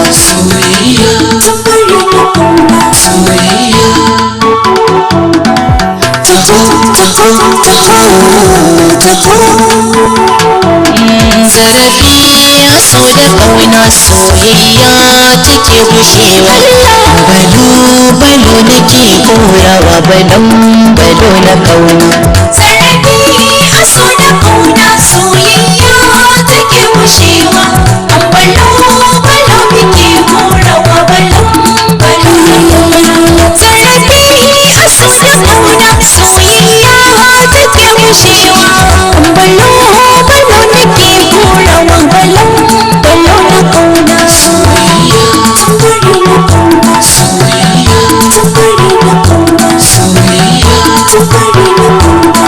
soyayya tambari na kauna soyayya taho zarafi ya so da kauna soyayya take bushewa balo nake korawa balon balo na kauna zarafi ya so da kauna soyayya take bushewa balo nake korawa balon balo na kauna zarafi ya so da kauna soyayya take bushewa balo nake korawa balon na kauna soyayya tambari na kauna soyayya tambari na kauna soyayya tambari na kauna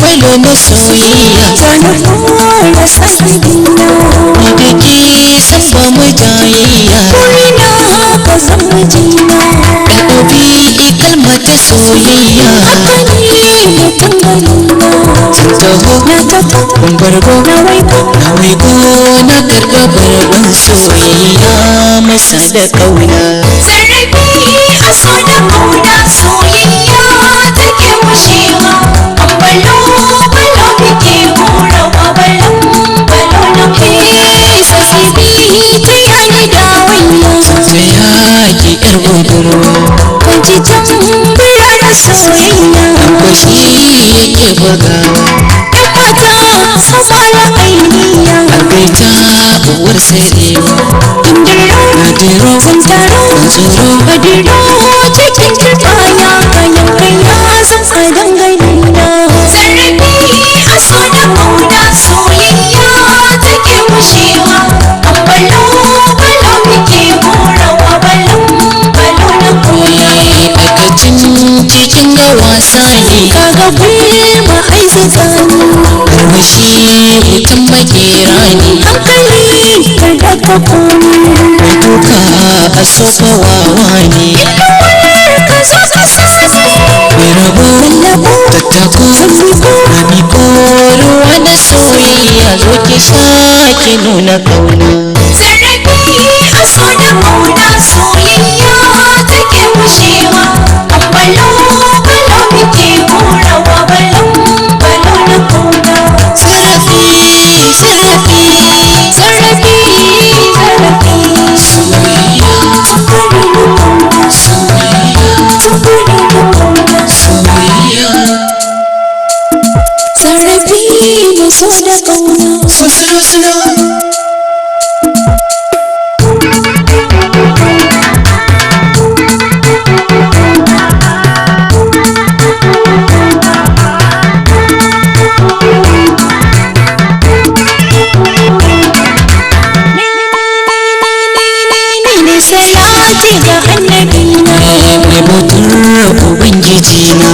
balo na soyayya zana fara sa'adina ni da ke san ba mu jayayya kurina haka san mijina ɗaɗobi kalma ta soyayya haka ne da tambayina sun taho na taho kun bargo na waigo na karɓa bargon soyayya masa da kauna zarafi a so da kauna soyayya take mushewa balo nake korawa balon balo na sahibi ta yana da wanya ta yaki yar budurwa kwanci can birane soyayya kwashi yake bugawa yan mata sabara ainiya algaita uwar sarewa nadiro zantaro tsoro badiro cikin turbaya kayan kaya zan tsadan ganina zarafi a so da kauna soyayya take mushewa balo nake korawa balon balo na kauna aikacin cikin ga wasa ne kaga gulma ai zazani karmashi mutum makera ne hankali kada ka kone mai duka a sofa wawa ne ka zo ka sani mai rabo tattako ramiko ruwa na soyayya zo ki sha ki nuna kauna zarafi a so da kauna soyayya take mushewa balo nake korawa balon balo na kauna zarafi soyayya tambari na kauna soyayya tambari na kauna soyayya zarafi na so da kauna sosai salati ga annabina mai bautar ubangijina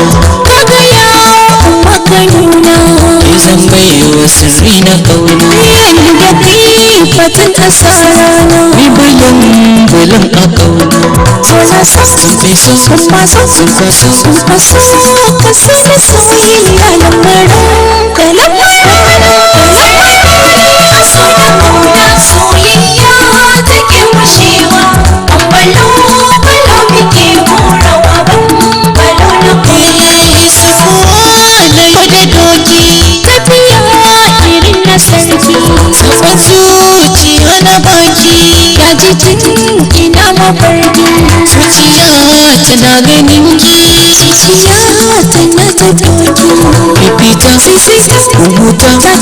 ka gaya maka nuna ya zan baiwa sirri na kauna da fatan asarana mi bayan bulan a kauna sola sa sun fi so sun faso sun faso sun faso ka saka soyayya lamarin ka lamarin a so da kauna soyayya take mushewa balo nake korawa balo na kauna da doki tafiya irin na sarki sabon zuciya na baki ya ji cikin ina mafarki zuciya tana ganin ki zuciya tana ta doki fifita rubuta ta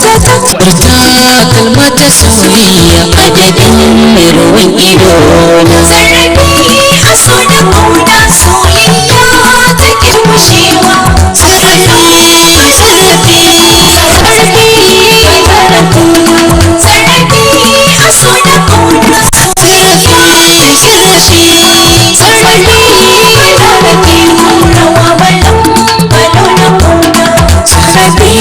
kalma ta soyayya adadin ruwan ido na zarafi a so da kauna soyayya take mushewa zarafi a so da kauna zarafi nake korawa balon balo na kauna zarafi